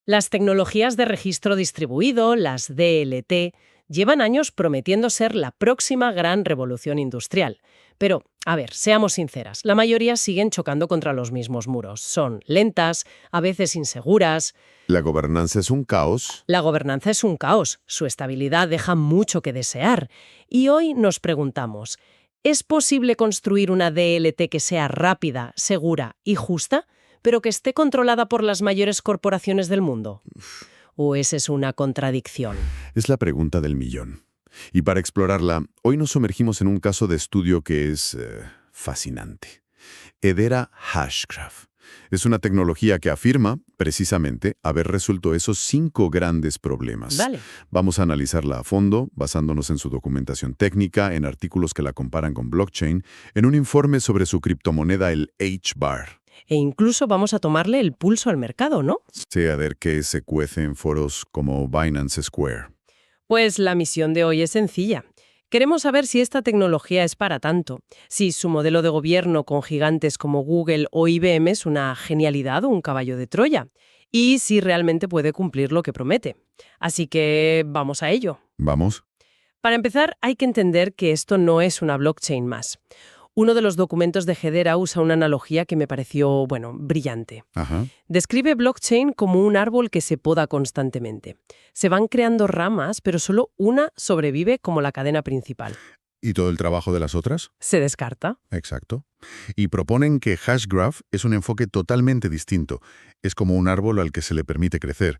Las tecnologías de registro distribuido, las DLT, llevan años prometiendo ser la próxima gran revolución industrial. Pero, a ver, seamos sinceras, la mayoría siguen chocando contra los mismos muros. Son lentas, a veces inseguras. La gobernanza es un caos. La gobernanza es un caos, su estabilidad deja mucho que desear. Y hoy nos preguntamos, ¿es posible construir una DLT que sea rápida, segura y justa, pero que esté controlada por las mayores corporaciones del mundo? ¿O esa es una contradicción? Es la pregunta del millón. Y para explorarla, hoy nos sumergimos en un caso de estudio que es fascinante. Hedera Hashgraph. Es una tecnología que afirma, precisamente, haber resuelto esos 5 grandes problemas. Vale. Vamos a analizarla a fondo, basándonos en su documentación técnica, en artículos que la comparan con blockchain, en un informe sobre su criptomoneda, el H-Bar. E incluso vamos a tomarle el pulso al mercado, ¿no? Sí, a ver qué se cuece en foros como Binance Square. Pues la misión de hoy es sencilla. Queremos saber si esta tecnología es para tanto, si su modelo de gobierno con gigantes como Google o IBM es una genialidad o un caballo de Troya, y si realmente puede cumplir lo que promete. Así que vamos a ello. ¿Vamos? Para empezar, hay que entender que esto no es una blockchain más. Uno de los documentos de Hedera usa una analogía que me pareció, brillante. Ajá. Describe blockchain como un árbol que se poda constantemente. Se van creando ramas, pero solo una sobrevive como la cadena principal. ¿Y todo el trabajo de las otras? Se descarta. Exacto. Y proponen que Hashgraph es un enfoque totalmente distinto. Es como un árbol al que se le permite crecer.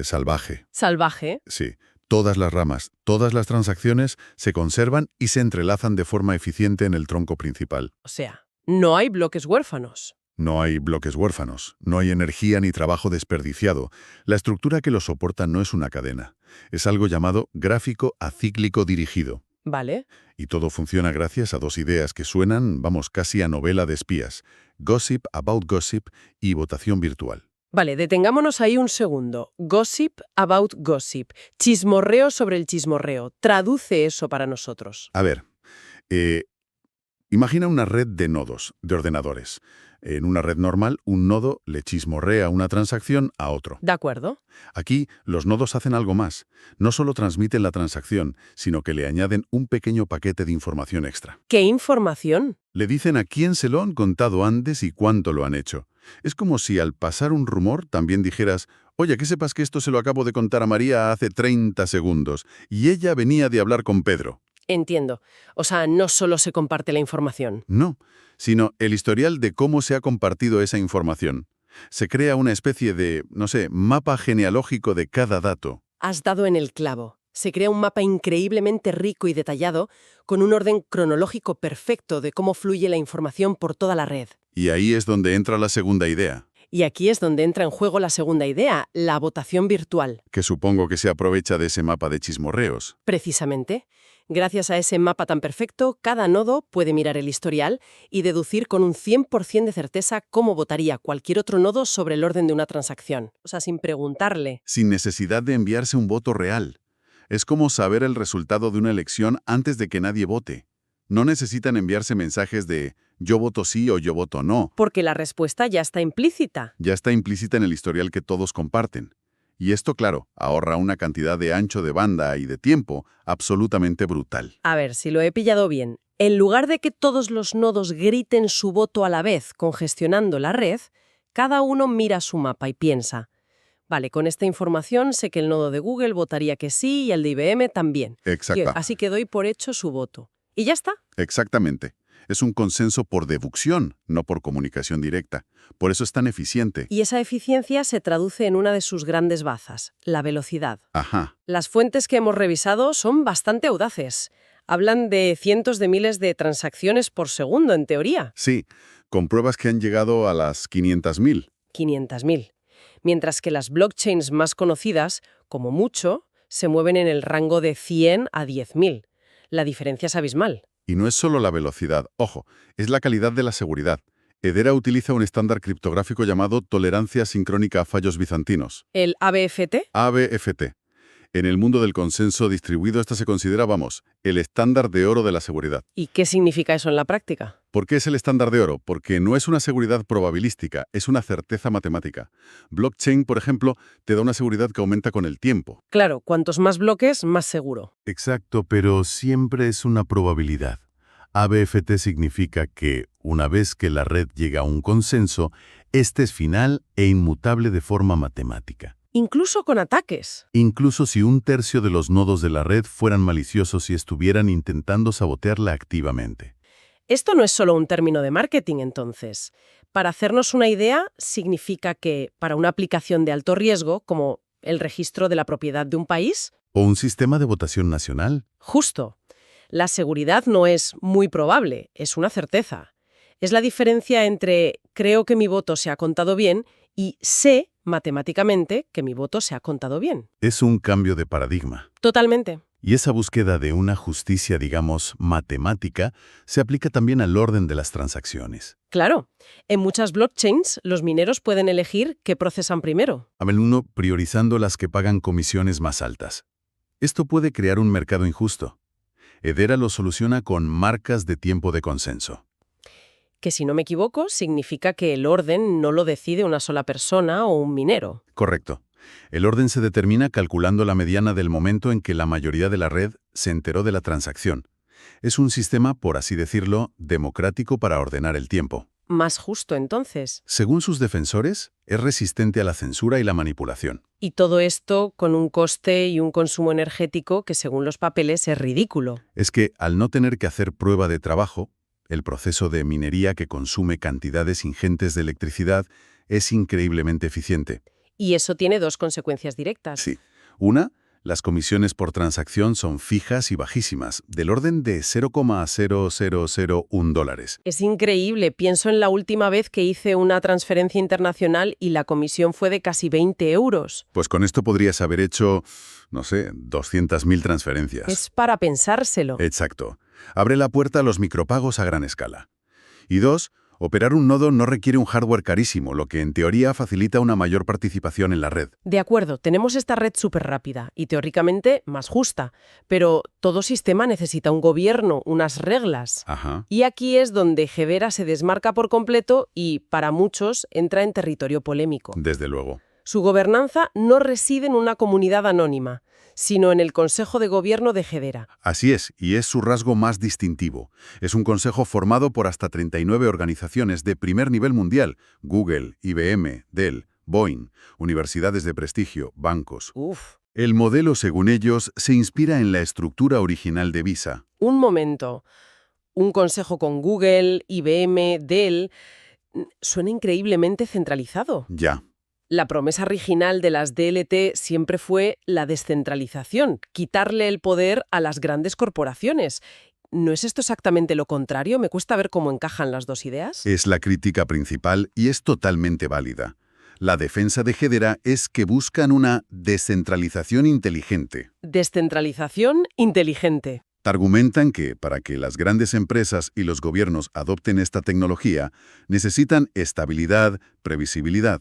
Salvaje. Salvaje. Sí. Todas las ramas, todas las transacciones se conservan y se entrelazan de forma eficiente en el tronco principal. O sea, no hay bloques huérfanos. No hay bloques huérfanos, no hay energía ni trabajo desperdiciado. La estructura que lo soporta no es una cadena. Es algo llamado gráfico acíclico dirigido. Vale. Y todo funciona gracias a 2 ideas que suenan, casi a novela de espías. Gossip about gossip y votación virtual. Vale, detengámonos ahí un segundo. Gossip about gossip. Chismorreo sobre el chismorreo. Traduce eso para nosotros. A ver, imagina una red de nodos, de ordenadores. En una red normal, un nodo le chismorrea una transacción a otro. ¿De acuerdo? Aquí, los nodos hacen algo más. No solo transmiten la transacción, sino que le añaden un pequeño paquete de información extra. ¿Qué información? Le dicen a quién se lo han contado antes y cuánto lo han hecho. Es como si al pasar un rumor también dijeras, oye, que sepas que esto se lo acabo de contar a María hace 30 segundos, y ella venía de hablar con Pedro. Entiendo. O sea, no solo se comparte la información. No, sino el historial de cómo se ha compartido esa información. Se crea una especie de, mapa genealógico de cada dato. Has dado en el clavo. Se crea un mapa increíblemente rico y detallado, con un orden cronológico perfecto de cómo fluye la información por toda la red. Y ahí es donde entra la segunda idea. Y aquí es donde entra en juego la segunda idea, la votación virtual. Que supongo que se aprovecha de ese mapa de chismorreos. Precisamente. Gracias a ese mapa tan perfecto, cada nodo puede mirar el historial y deducir con un 100% de certeza cómo votaría cualquier otro nodo sobre el orden de una transacción. O sea, sin preguntarle. Sin necesidad de enviarse un voto real. Es como saber el resultado de una elección antes de que nadie vote. No necesitan enviarse mensajes de yo voto sí o yo voto no. Porque la respuesta ya está implícita. Ya está implícita en el historial que todos comparten. Y esto, claro, ahorra una cantidad de ancho de banda y de tiempo absolutamente brutal. A ver, si lo he pillado bien. En lugar de que todos los nodos griten su voto a la vez congestionando la red, cada uno mira su mapa y piensa, vale, con esta información sé que el nodo de Google votaría que sí y el de IBM también. Exacto. Así que doy por hecho su voto. Y ya está. Exactamente. Es un consenso por deducción, no por comunicación directa. Por eso es tan eficiente. Y esa eficiencia se traduce en una de sus grandes bazas, la velocidad. Ajá. Las fuentes que hemos revisado son bastante audaces. Hablan de cientos de miles de transacciones por segundo, en teoría. Sí, con pruebas que han llegado a las 500.000. 500.000. Mientras que las blockchains más conocidas, como mucho, se mueven en el rango de 100 a 10.000. La diferencia es abismal. Y no es solo la velocidad, ojo, es la calidad de la seguridad. Hedera utiliza un estándar criptográfico llamado tolerancia sincrónica a fallos bizantinos. ¿El ABFT? ABFT. En el mundo del consenso distribuido, esta se considera, el estándar de oro de la seguridad. ¿Y qué significa eso en la práctica? ¿Por qué es el estándar de oro? Porque no es una seguridad probabilística, es una certeza matemática. Blockchain, por ejemplo, te da una seguridad que aumenta con el tiempo. Claro, cuantos más bloques, más seguro. Exacto, pero siempre es una probabilidad. ABFT significa que, una vez que la red llega a un consenso, este es final e inmutable de forma matemática. Incluso con ataques. Incluso si un tercio de los nodos de la red fueran maliciosos y estuvieran intentando sabotearla activamente. Esto no es solo un término de marketing, entonces. Para hacernos una idea, significa que para una aplicación de alto riesgo, como el registro de la propiedad de un país, ¿O un sistema de votación nacional? justo, la seguridad no es muy probable, es una certeza. Es la diferencia entre creo que mi voto se ha contado bien y sé matemáticamente que mi voto se ha contado bien. Es un cambio de paradigma. Totalmente. Y esa búsqueda de una justicia, digamos, matemática, se aplica también al orden de las transacciones. Claro, en muchas blockchains los mineros pueden elegir qué procesan primero. A menudo priorizando las que pagan comisiones más altas. Esto puede crear un mercado injusto. Hedera lo soluciona con marcas de tiempo de consenso. Que si no me equivoco, significa que el orden no lo decide una sola persona o un minero. Correcto. El orden se determina calculando la mediana del momento en que la mayoría de la red se enteró de la transacción. Es un sistema, por así decirlo, democrático para ordenar el tiempo. Más justo, entonces. Según sus defensores, es resistente a la censura y la manipulación. Y todo esto con un coste y un consumo energético que, según los papeles, es ridículo. Es que, al no tener que hacer prueba de trabajo, el proceso de minería que consume cantidades ingentes de electricidad es increíblemente eficiente. Y eso tiene dos consecuencias directas. Sí. Una, las comisiones por transacción son fijas y bajísimas, del orden de $0,0001. Es increíble. Pienso en la última vez que hice una transferencia internacional y la comisión fue de casi 20 euros. Pues con esto podrías haber hecho, no sé, 200.000 transferencias. Es para pensárselo. Exacto. Abre la puerta a los micropagos a gran escala. Y dos, operar un nodo no requiere un hardware carísimo, lo que en teoría facilita una mayor participación en la red. De acuerdo, tenemos esta red súper rápida y teóricamente más justa, pero todo sistema necesita un gobierno, unas reglas. Ajá. Y aquí es donde Hedera se desmarca por completo y, para muchos, entra en territorio polémico. Desde luego. Su gobernanza no reside en una comunidad anónima, sino en el Consejo de Gobierno de Hedera. Así es, y es su rasgo más distintivo. Es un consejo formado por hasta 39 organizaciones de primer nivel mundial: Google, IBM, Dell, Boeing, universidades de prestigio, bancos. Uf. El modelo, según ellos, se inspira en la estructura original de Visa. Un momento. Un consejo con Google, IBM, Dell. Suena increíblemente centralizado. Ya. La promesa original de las DLT siempre fue la descentralización, quitarle el poder a las grandes corporaciones. ¿No es esto exactamente lo contrario? Me cuesta ver cómo encajan las dos ideas. Es la crítica principal y es totalmente válida. La defensa de Hedera es que buscan una descentralización inteligente. Descentralización inteligente. Argumentan que, para que las grandes empresas y los gobiernos adopten esta tecnología, necesitan estabilidad, previsibilidad,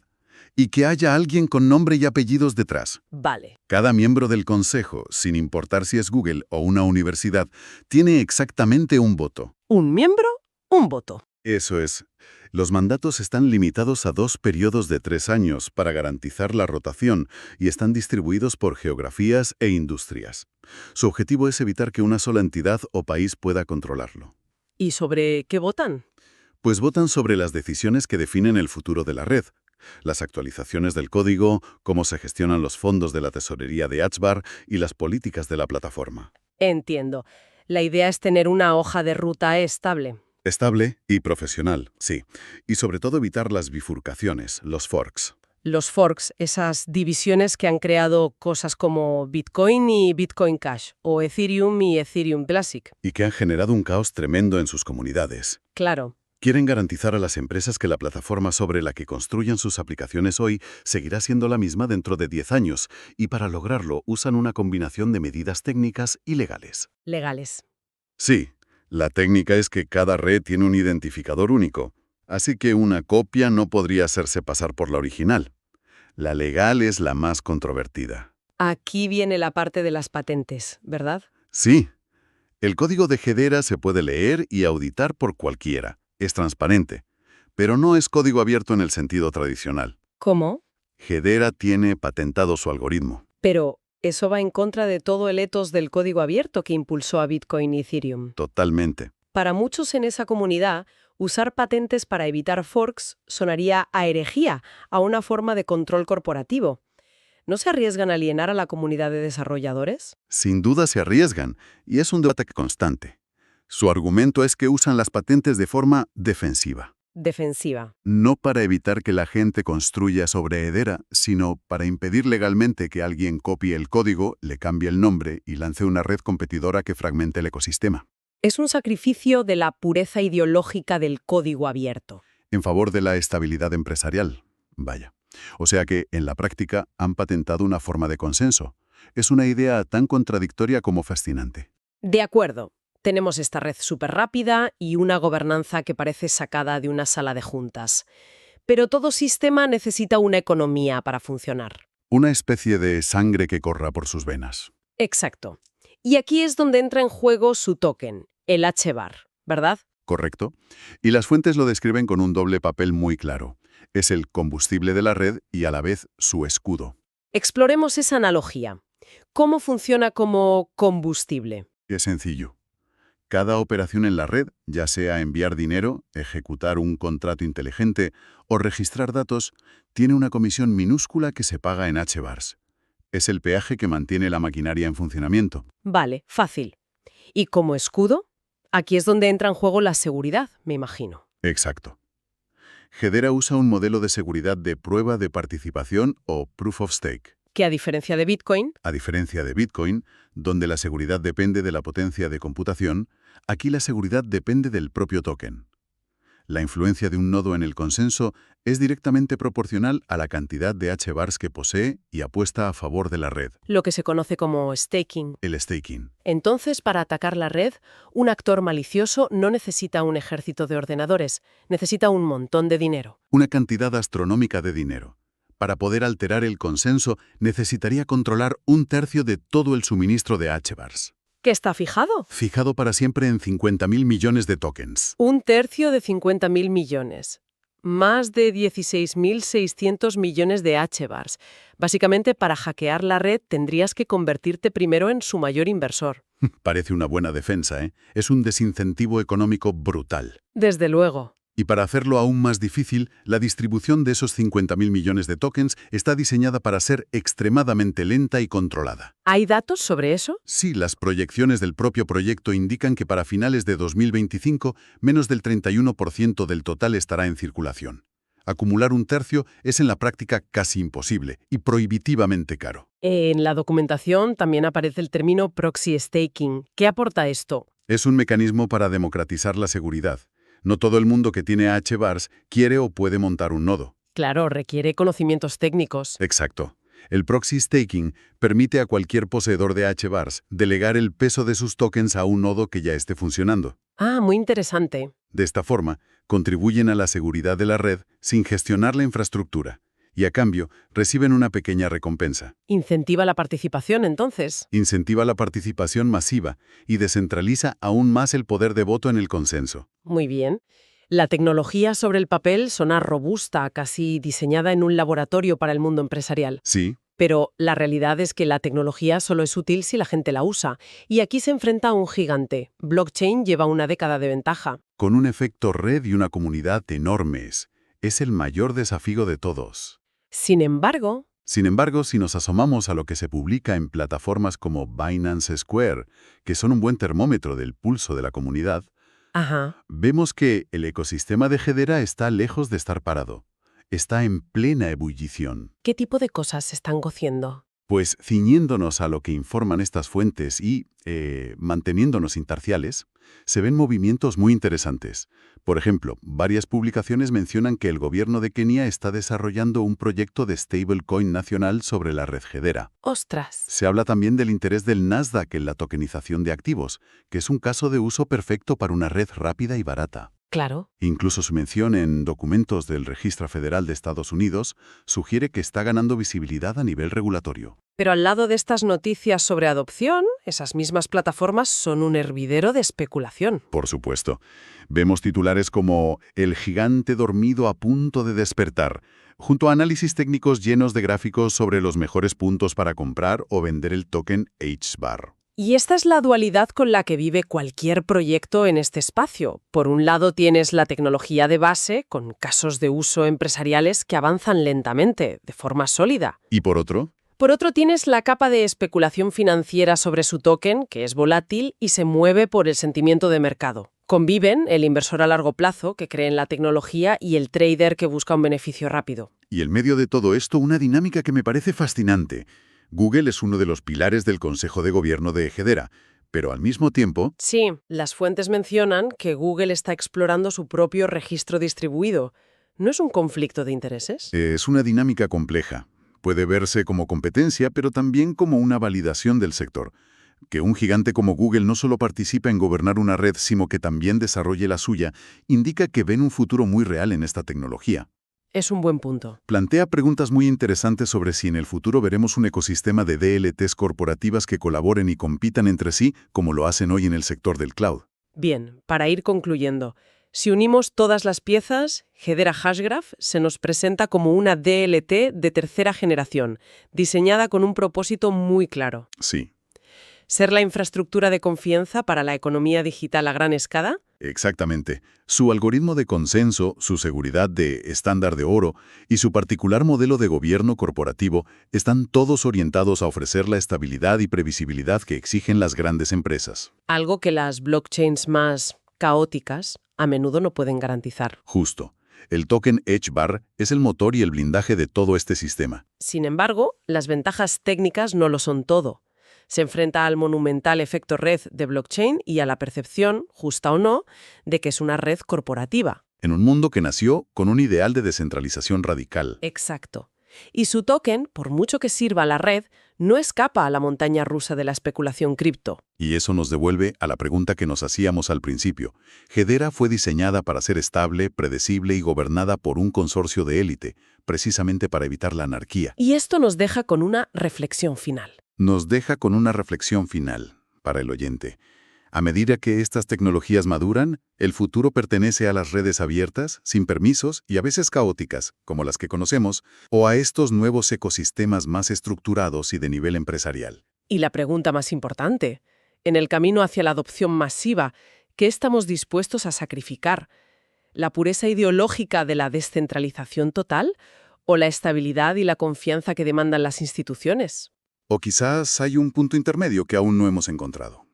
y que haya alguien con nombre y apellidos detrás. Vale. Cada miembro del consejo, sin importar si es Google o una universidad, tiene exactamente un voto. Un miembro, un voto. Eso es. Los mandatos están limitados a 2 periodos de 3 años para garantizar la rotación y están distribuidos por geografías e industrias. Su objetivo es evitar que una sola entidad o país pueda controlarlo. ¿Y sobre qué votan? Pues votan sobre las decisiones que definen el futuro de la red. Las actualizaciones del código, cómo se gestionan los fondos de la tesorería de Atzbar y las políticas de la plataforma. Entiendo. La idea es tener una hoja de ruta estable. Estable y profesional, sí. Y sobre todo evitar las bifurcaciones, los forks. Los forks, esas divisiones que han creado cosas como Bitcoin y Bitcoin Cash, o Ethereum y Ethereum Classic. Y que han generado un caos tremendo en sus comunidades. Claro. Quieren garantizar a las empresas que la plataforma sobre la que construyan sus aplicaciones hoy seguirá siendo la misma dentro de 10 años, y para lograrlo usan una combinación de medidas técnicas y legales. Legales. Sí, la técnica es que cada red tiene un identificador único, así que una copia no podría hacerse pasar por la original. La legal es la más controvertida. Aquí viene la parte de las patentes, ¿verdad? Sí, el código de Hedera se puede leer y auditar por cualquiera. Es transparente, pero no es código abierto en el sentido tradicional. ¿Cómo? Hedera tiene patentado su algoritmo. Pero eso va en contra de todo el ethos del código abierto que impulsó a Bitcoin y Ethereum. Totalmente. Para muchos en esa comunidad, usar patentes para evitar forks sonaría a herejía, a una forma de control corporativo. ¿No se arriesgan a alienar a la comunidad de desarrolladores? Sin duda se arriesgan, y es un debate constante. Su argumento es que usan las patentes de forma defensiva. Defensiva. No para evitar que la gente construya sobre Hedera, sino para impedir legalmente que alguien copie el código, le cambie el nombre y lance una red competidora que fragmente el ecosistema. Es un sacrificio de la pureza ideológica del código abierto. En favor de la estabilidad empresarial. Vaya. O sea que, en la práctica, han patentado una forma de consenso. Es una idea tan contradictoria como fascinante. De acuerdo. Tenemos esta red súper rápida y una gobernanza que parece sacada de una sala de juntas. Pero todo sistema necesita una economía para funcionar. Una especie de sangre que corra por sus venas. Exacto. Y aquí es donde entra en juego su token, el H-bar, ¿verdad? Correcto. Y las fuentes lo describen con un doble papel muy claro. Es el combustible de la red y a la vez su escudo. Exploremos esa analogía. ¿Cómo funciona como combustible? Es sencillo. Cada operación en la red, ya sea enviar dinero, ejecutar un contrato inteligente o registrar datos, tiene una comisión minúscula que se paga en H-bars. Es el peaje que mantiene la maquinaria en funcionamiento. Vale, fácil. ¿Y como escudo? Aquí es donde entra en juego la seguridad, me imagino. Exacto. Hedera usa un modelo de seguridad de prueba de participación o Proof of Stake. Que a diferencia de Bitcoin, A diferencia de Bitcoin, donde la seguridad depende de la potencia de computación, aquí la seguridad depende del propio token. La influencia de un nodo en el consenso es directamente proporcional a la cantidad de H-bars que posee y apuesta a favor de la red, lo que se conoce como staking. el staking. Entonces, para atacar la red, un actor malicioso no necesita un ejército de ordenadores, necesita un montón de dinero. Una cantidad astronómica de dinero. Para poder alterar el consenso, necesitaría controlar 1/3 de todo el suministro de H-bars, ¿Qué está fijado? fijado para siempre en 50.000 millones de tokens. 1/3 de 50.000 millones. Más de 16.600 millones de H-bars. Básicamente, para hackear la red tendrías que convertirte primero en su mayor inversor. Parece una buena defensa, ¿eh? Es un desincentivo económico brutal. Desde luego. Y para hacerlo aún más difícil, la distribución de esos 50.000 millones de tokens está diseñada para ser extremadamente lenta y controlada. ¿Hay datos sobre eso? Sí, las proyecciones del propio proyecto indican que para finales de 2025, menos del 31% del total estará en circulación. Acumular 1/3 es en la práctica casi imposible y prohibitivamente caro. En la documentación también aparece el término proxy staking. ¿Qué aporta esto? Es un mecanismo para democratizar la seguridad. No todo el mundo que tiene H-bars quiere o puede montar un nodo. Claro, requiere conocimientos técnicos. Exacto. El proxy staking permite a cualquier poseedor de H-bars delegar el peso de sus tokens a un nodo que ya esté funcionando. Ah, muy interesante. De esta forma, contribuyen a la seguridad de la red sin gestionar la infraestructura y, a cambio, reciben una pequeña recompensa. Incentiva la participación, entonces. Incentiva la participación masiva y descentraliza aún más el poder de voto en el consenso. Muy bien. La tecnología sobre el papel suena robusta, casi diseñada en un laboratorio para el mundo empresarial. Sí, Pero la realidad es que la tecnología solo es útil si la gente la usa. Y aquí se enfrenta a un gigante. Blockchain lleva una década de ventaja. con un efecto red y una comunidad enormes. Es el mayor desafío de todos. Sin embargo, Sin embargo, si nos asomamos a lo que se publica en plataformas como Binance Square, que son un buen termómetro del pulso de la comunidad, vemos que el ecosistema de Hedera está lejos de estar parado. Está en plena ebullición. ¿qué tipo de cosas se están cociendo? Pues ciñéndonos a lo que informan estas fuentes y manteniéndonos imparciales, se ven movimientos muy interesantes. Por ejemplo, varias publicaciones mencionan que el gobierno de Kenia está desarrollando un proyecto de stablecoin nacional sobre la red Hedera. ¡Ostras! Se habla también del interés del Nasdaq en la tokenización de activos, que es un caso de uso perfecto para una red rápida y barata. Claro. Incluso su mención en documentos del Registro Federal de Estados Unidos sugiere que está ganando visibilidad a nivel regulatorio. Pero al lado de estas noticias sobre adopción, esas mismas plataformas son un hervidero de especulación. Por supuesto. Vemos titulares como «El gigante dormido a punto de despertar», junto a análisis técnicos llenos de gráficos sobre los mejores puntos para comprar o vender el token HBAR. Y esta es la dualidad con la que vive cualquier proyecto en este espacio. Por un lado tienes la tecnología de base, con casos de uso empresariales que avanzan lentamente, de forma sólida. ¿Y por otro? Por otro tienes la capa de especulación financiera sobre su token, que es volátil y se mueve por el sentimiento de mercado. Conviven el inversor a largo plazo, que cree en la tecnología, y el trader que busca un beneficio rápido. Y en medio de todo esto, una dinámica que me parece fascinante. Google es uno de los pilares del Consejo de Gobierno de Hedera, pero al mismo tiempo... Sí, las fuentes mencionan que Google está explorando su propio registro distribuido. ¿No es un conflicto de intereses? Es una dinámica compleja. Puede verse como competencia, pero también como una validación del sector. Que un gigante como Google no solo participa en gobernar una red, sino que también desarrolle la suya, indica que ven un futuro muy real en esta tecnología. Es un buen punto. Plantea preguntas muy interesantes sobre si en el futuro veremos un ecosistema de DLTs corporativas que colaboren y compitan entre sí, como lo hacen hoy en el sector del cloud. Bien, para ir concluyendo, si unimos todas las piezas, Hedera Hashgraph se nos presenta como una DLT de tercera generación, diseñada con un propósito muy claro. Sí. ¿Ser la infraestructura de confianza para la economía digital a gran escala? Exactamente. Su algoritmo de consenso, su seguridad de estándar de oro y su particular modelo de gobierno corporativo están todos orientados a ofrecer la estabilidad y previsibilidad que exigen las grandes empresas. Algo que las blockchains más caóticas a menudo no pueden garantizar. Justo. El token HBAR es el motor y el blindaje de todo este sistema. Sin embargo, las ventajas técnicas no lo son todo. Se enfrenta al monumental efecto red de blockchain y a la percepción, justa o no, de que es una red corporativa. En un mundo que nació con un ideal de descentralización radical. Exacto. Y su token, por mucho que sirva a la red, no escapa a la montaña rusa de la especulación cripto. Y eso nos devuelve a la pregunta que nos hacíamos al principio. Hedera fue diseñada para ser estable, predecible y gobernada por un consorcio de élite, precisamente para evitar la anarquía. Y esto nos deja con una reflexión final. Nos deja con una reflexión final para el oyente. A medida que estas tecnologías maduran, el futuro pertenece a las redes abiertas, sin permisos y a veces caóticas, como las que conocemos, o a estos nuevos ecosistemas más estructurados y de nivel empresarial. Y la pregunta más importante, en el camino hacia la adopción masiva, ¿qué estamos dispuestos a sacrificar? ¿La pureza ideológica de la descentralización total o la estabilidad y la confianza que demandan las instituciones? O quizás hay un punto intermedio que aún no hemos encontrado.